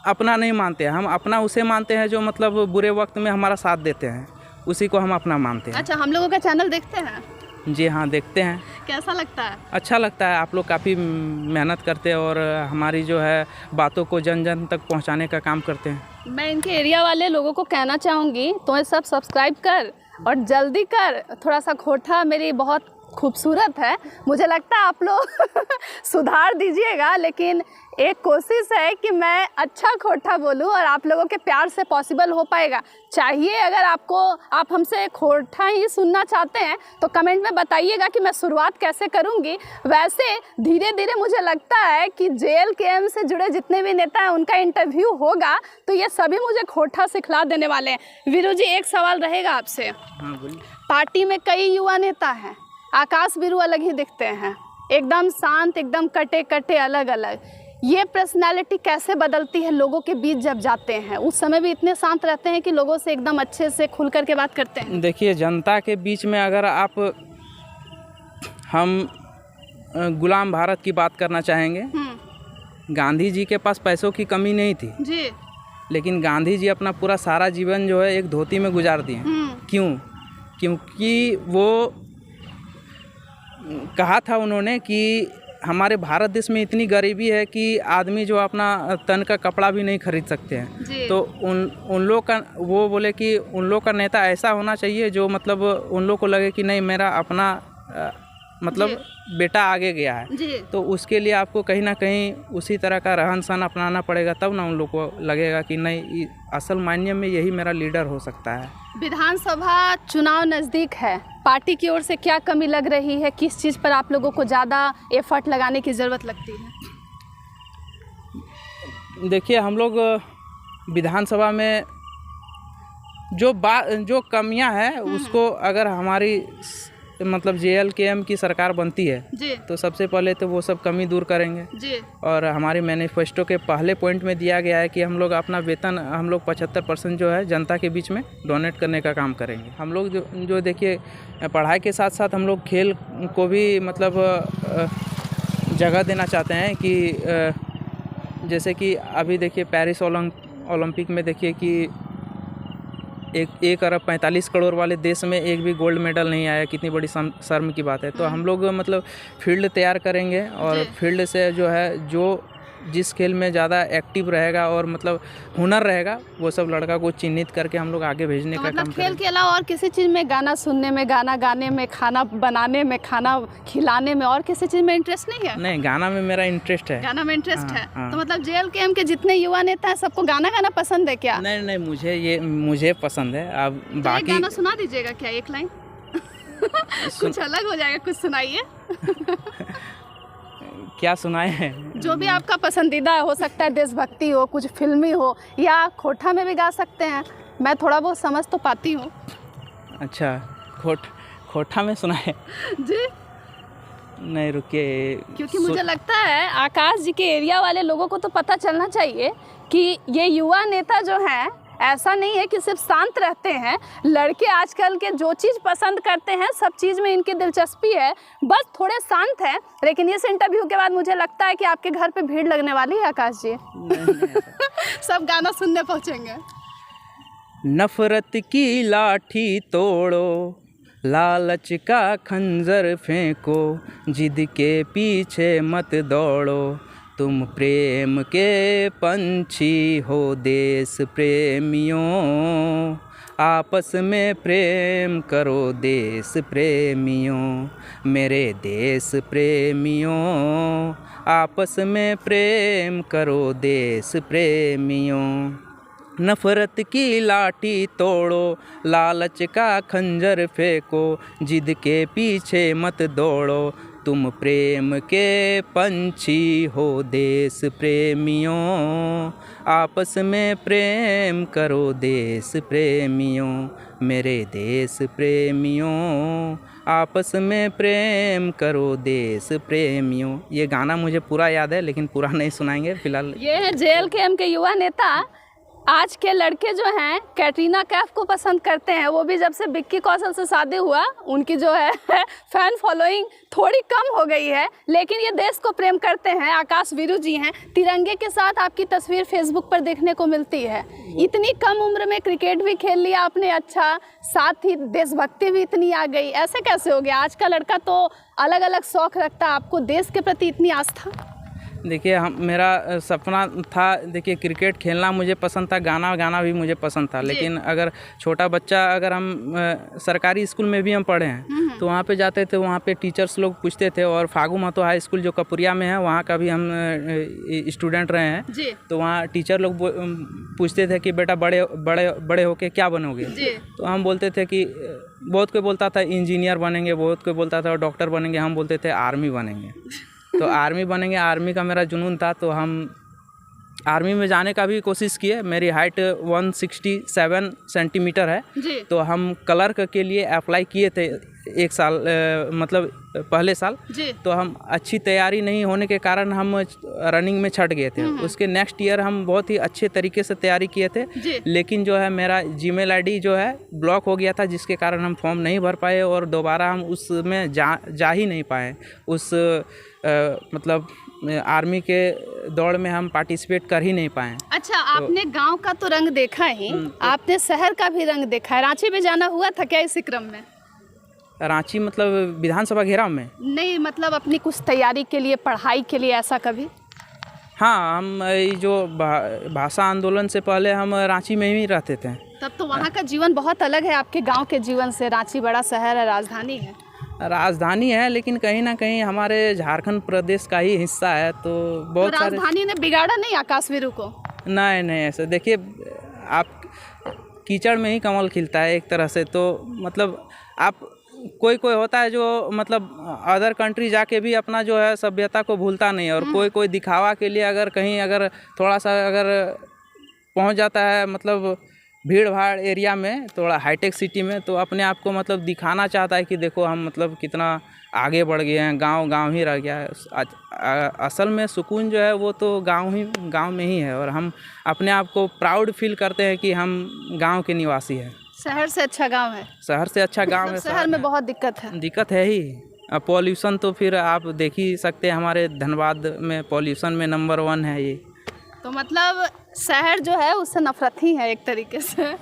अपना नहीं मानते हैं। हम अपना उसे मानते हैं जो मतलब बुरे वक्त में हमारा साथ देते हैं, उसी को हम अपना मानते हैं। अच्छा, हम लोगों का चैनल देखते हैं? जी हाँ, देखते हैं। कैसा लगता है? अच्छा लगता है। आप लोग काफ़ी मेहनत करते हैं और हमारी जो है बातों को जन जन तक पहुंचाने का काम करते हैं। मैं इनके एरिया वाले लोगों को कहना चाहूँगी, तो ये सब सब्सक्राइब कर और जल्दी कर, थोड़ा सा खोटा मेरी बहुत खूबसूरत है। मुझे लगता है आप लोग सुधार दीजिएगा, लेकिन एक कोशिश है कि मैं अच्छा खोटा बोलूं और आप लोगों के प्यार से पॉसिबल हो पाएगा। चाहिए अगर आप हमसे खोटा ही सुनना चाहते हैं तो कमेंट में बताइएगा कि मैं शुरुआत कैसे करूंगी। वैसे धीरे धीरे मुझे लगता है कि JLKM से जुड़े जितने भी नेता हैं उनका इंटरव्यू होगा तो ये सभी मुझे खोटा सिखला देने वाले हैं। वीरू जी, एक सवाल रहेगा आपसे। हाँ बोलिए। पार्टी में कई युवा नेता हैं, आकाश वीरू अलग ही दिखते हैं, एकदम शांत, एकदम कटे कटे अलग अलग। ये पर्सनालिटी कैसे बदलती है लोगों के बीच जब जाते हैं? उस समय भी इतने शांत रहते हैं कि लोगों से एकदम अच्छे से खुल कर के बात करते हैं। देखिए, जनता के बीच में अगर हम गुलाम भारत की बात करना चाहेंगे, गांधी जी के पास पैसों की कमी नहीं थी जी, लेकिन गांधी जी अपना पूरा सारा जीवन जो है एक धोती में गुजार दिए। क्यों? क्योंकि वो कहा था उन्होंने कि हमारे भारत देश में इतनी गरीबी है कि आदमी जो अपना तन का कपड़ा भी नहीं खरीद सकते हैं। तो उन लोग का, वो बोले कि उन लोग का नेता ऐसा होना चाहिए जो मतलब उन लोग को लगे कि नहीं, मेरा अपना मतलब बेटा आगे गया है। तो उसके लिए आपको कहीं ना कहीं उसी तरह का रहन सहन अपनाना पड़ेगा, तब ना उन लोग को लगेगा कि नहीं, असल मायने में यही मेरा लीडर हो सकता है। विधानसभा चुनाव नज़दीक है, पार्टी की ओर से क्या कमी लग रही है? किस चीज़ पर आप लोगों को ज़्यादा एफर्ट लगाने की ज़रूरत लगती है? देखिए, हम लोग विधानसभा में जो कमियां हैं उसको अगर हमारी मतलब JLKM की सरकार बनती है तो सबसे पहले तो वो सब कमी दूर करेंगे जी। और हमारी मैनिफेस्टो के पहले पॉइंट में दिया गया है कि हम लोग अपना वेतन 75% जो है जनता के बीच में डोनेट करने का काम करेंगे। हम लोग जो देखिए, पढ़ाई के साथ साथ हम लोग खेल को भी मतलब जगह देना चाहते हैं कि जैसे कि अभी देखिए पेरिस ओलंपिक में देखिए कि 1 अरब 45 करोड़ वाले देश में एक भी गोल्ड मेडल नहीं आया। कितनी बड़ी शर्म की बात है। तो हम लोग मतलब फील्ड तैयार करेंगे और फील्ड से जो है, जो जिस खेल में ज़्यादा एक्टिव रहेगा और मतलब हुनर रहेगा, वो सब लड़का को चिन्हित करके हम लोग आगे भेजने का काम करेंगे। खेल के अलावा और किसी चीज़ में, गाना सुनने में, गाना गाने में, खाना बनाने में, खाना खिलाने में, और किसी चीज़ में इंटरेस्ट नहीं है? नहीं, गाना में मेरा इंटरेस्ट है। गाना में इंटरेस्ट है। तो मतलब JLKM के जितने युवा नेता हैं सबको गाना गाना पसंद है क्या? नहीं, मुझे पसंद है। अब बाकी गाना सुना दीजिएगा क्या, एक लाइन? कुछ अलग हो जाएगा, कुछ सुनाइए। क्या सुनाए हैं? जो भी आपका पसंदीदा हो सकता है, देशभक्ति हो, कुछ फिल्मी हो, या खोटा में भी गा सकते हैं। मैं थोड़ा बहुत समझ तो पाती हूँ। अच्छा, खोटा में सुनाए जी? नहीं, रुकिए, क्योंकि मुझे लगता है आकाश जी के एरिया वाले लोगों को तो पता चलना चाहिए कि ये युवा नेता जो हैं, ऐसा नहीं है कि सिर्फ शांत रहते हैं। लड़के आजकल के जो चीज़ पसंद करते हैं सब चीज़ में इनकी दिलचस्पी है, बस थोड़े शांत हैं। लेकिन इस इंटरव्यू के बाद मुझे लगता है कि आपके घर पे भीड़ लगने वाली है आकाश जी। सब गाना सुनने पहुँचेंगे। नफरत की लाठी तोड़ो, लालच का खंजर फेंको, जिद के पीछे मत दौड़ो, तुम प्रेम के पंछी हो देश प्रेमियों, आपस में प्रेम करो देश प्रेमियों, मेरे देश प्रेमियों, आपस में प्रेम करो देश प्रेमियों। नफरत की लाठी तोड़ो, लालच का खंजर फेंको, जिद के पीछे मत दौड़ो, तुम प्रेम के पंछी हो देश प्रेमियों, आपस में प्रेम करो देश प्रेमियों, मेरे देश प्रेमियों, आपस में प्रेम करो देश प्रेमियों। ये गाना मुझे पूरा याद है लेकिन पूरा नहीं सुनाएंगे फिलहाल। ये है JLKM के युवा नेता। आज के लड़के जो हैं कैटरीना कैफ को पसंद करते हैं। वो भी जब से विक्की कौशल से शादी हुआ, उनकी जो है फैन फॉलोइंग थोड़ी कम हो गई है, लेकिन ये देश को प्रेम करते हैं। आकाश वीरू जी हैं। तिरंगे के साथ आपकी तस्वीर फेसबुक पर देखने को मिलती है। इतनी कम उम्र में क्रिकेट भी खेल लिया आपने, अच्छा, साथ ही देशभक्ति भी इतनी आ गई। ऐसे कैसे हो गया? आज का लड़का तो अलग अलग शौक रखता है, आपको देश के प्रति इतनी आस्था? देखिए मेरा सपना था, देखिए क्रिकेट खेलना मुझे पसंद था, गाना भी मुझे पसंद था, लेकिन अगर छोटा बच्चा, अगर हम सरकारी स्कूल में भी हम पढ़े हैं तो वहाँ पे जाते थे, वहाँ पे टीचर्स लोग पूछते थे, और फागू महतो हाई स्कूल जो कपुरिया में है वहाँ का भी हम स्टूडेंट रहे हैं जी। तो वहाँ टीचर लोग पूछते थे कि बेटा बड़े बड़े बड़े होके क्या बनोगे जी। तो हम बोलते थे कि बहुत कोई बोलता था इंजीनियर बनेंगे, बहुत कोई बोलता था डॉक्टर बनेंगे, हम बोलते थे आर्मी बनेंगे। तो आर्मी बनेंगे, आर्मी का मेरा जुनून था, तो हम आर्मी में जाने का भी कोशिश किए। मेरी हाइट 167 सेंटीमीटर है जी। तो हम क्लर्क के लिए अप्लाई किए थे एक साल, मतलब पहले साल जी। तो हम अच्छी तैयारी नहीं होने के कारण हम रनिंग में छट गए थे। उसके नेक्स्ट ईयर हम बहुत ही अच्छे तरीके से तैयारी किए थे, लेकिन जो है मेरा जीमेल आईडी जो है ब्लॉक हो गया था, जिसके कारण हम फॉर्म नहीं भर पाए और दोबारा हम उसमें जा ही नहीं पाए। उस मतलब आर्मी के दौड़ में हम पार्टिसिपेट कर ही नहीं पाए। अच्छा, आपने गांव का तो रंग देखा ही, आपने शहर का भी रंग देखा है। रांची में जाना हुआ था क्या इसी क्रम में? रांची मतलब विधानसभा घेराव में नहीं, मतलब अपनी कुछ तैयारी के लिए, पढ़ाई के लिए, ऐसा कभी? हाँ, हम जो भाषा आंदोलन से पहले हम रांची में ही रहते थे। तब तो वहाँ का जीवन बहुत अलग है आपके गांव के जीवन से। रांची बड़ा शहर है, राजधानी है, लेकिन कहीं ना कहीं हमारे झारखंड प्रदेश का ही हिस्सा है, तो बहुत तो राजधानी ने बिगाड़ा नहीं आकाश वीरू को? नहीं ऐसा देखिए, आप कीचड़ में ही कमल खिलता है एक तरह से। तो मतलब आप कोई होता है जो मतलब अदर कंट्री जाके भी अपना जो है सभ्यता को भूलता नहीं, और कोई दिखावा के लिए अगर कहीं अगर थोड़ा सा अगर पहुंच जाता है, मतलब भीड़ भाड़ एरिया में, थोड़ा हाईटेक सिटी में, तो अपने आप को मतलब दिखाना चाहता है कि देखो हम मतलब कितना आगे बढ़ गए हैं, गांव ही रह गया है। असल में सुकून जो है वो तो गांव में ही है, और हम अपने आप को प्राउड फील करते हैं कि हम गांव के निवासी हैं। शहर से अच्छा गांव है? शहर से अच्छा गांव है। शहर में बहुत दिक्कत है ही। अब पॉल्यूशन तो फिर आप देख ही सकते हैं, हमारे धनबाद में पॉल्यूशन में नंबर 1 है ये। तो मतलब शहर जो है उससे नफरत ही है एक तरीके से?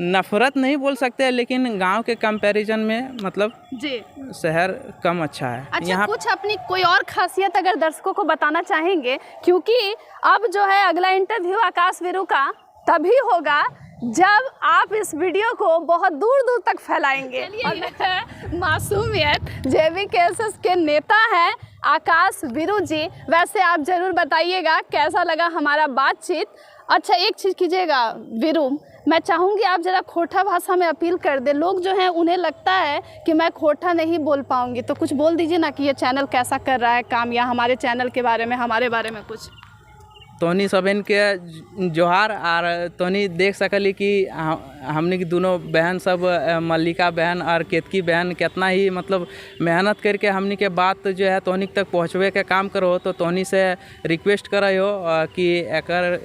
नफरत नहीं बोल सकते, लेकिन गांव के कंपैरिजन में मतलब जी शहर कम अच्छा है। अच्छा, यहाँ कुछ अपनी कोई और खासियत अगर दर्शकों को बताना चाहेंगे, क्योंकि अब जो है अगला इंटरव्यू आकाश वीरू का तभी होगा जब आप इस वीडियो को बहुत दूर दूर तक फैलाएंगे। और मासूमियत JVKSS के नेता हैं आकाश वीरू जी। वैसे आप जरूर बताइएगा कैसा लगा हमारा बातचीत। अच्छा, एक चीज़ कीजिएगा वीरू, मैं चाहूँगी आप ज़रा खोटा भाषा में अपील कर दे। लोग जो हैं उन्हें लगता है कि मैं खोटा नहीं बोल पाऊँगी, तो कुछ बोल दीजिए ना कि ये चैनल कैसा कर रहा है काम, या हमारे चैनल के बारे में, हमारे बारे में कुछ। तोहनी सबन के जोहार। और तोहनी देख सकली कि हमने की दोनों बहन सब, मल्लिका बहन और केतकी बहन, कितना ही मतलब मेहनत करके हमने के बात जो है तोहनी तक पहुँचवे के काम करो। तो तोहनी से रिक्वेस्ट कर हो कि एकर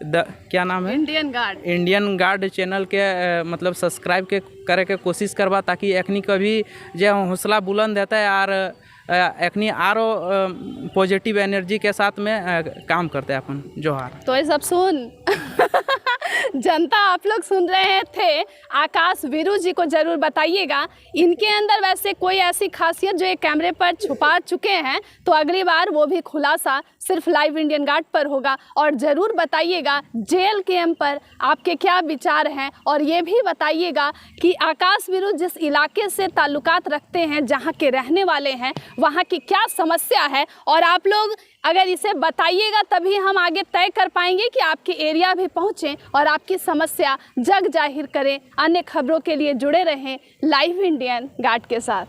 क्या नाम है, इंडियन गार्ड चैनल के मतलब सब्सक्राइब करे के कोशिश करवा, ताकि एखनी कभी जो हौसला बुलंद रहता है और एखनी आरो पॉजिटिव एनर्जी के साथ में काम करते हैं अपन। जोहार। तो ये सब सुन जनता आप लोग सुन रहे थे, आकाश वीरू जी को जरूर बताइएगा इनके अंदर वैसे कोई ऐसी खासियत जो ये कैमरे पर छुपा चुके हैं, तो अगली बार वो भी खुलासा सिर्फ लाइव इंडियन गार्ड पर होगा। और ज़रूर बताइएगा JLKM पर आपके क्या विचार हैं, और ये भी बताइएगा कि आकाश वीरू जिस इलाके से ताल्लुकात रखते हैं, जहाँ के रहने वाले हैं, वहाँ की क्या समस्या है। और आप लोग अगर इसे बताइएगा तभी हम आगे तय कर पाएंगे कि आपके एरिया भी पहुँचें और आपकी समस्या जग जाहिर करें। अन्य खबरों के लिए जुड़े रहें लाइव इंडियन गार्ड के साथ।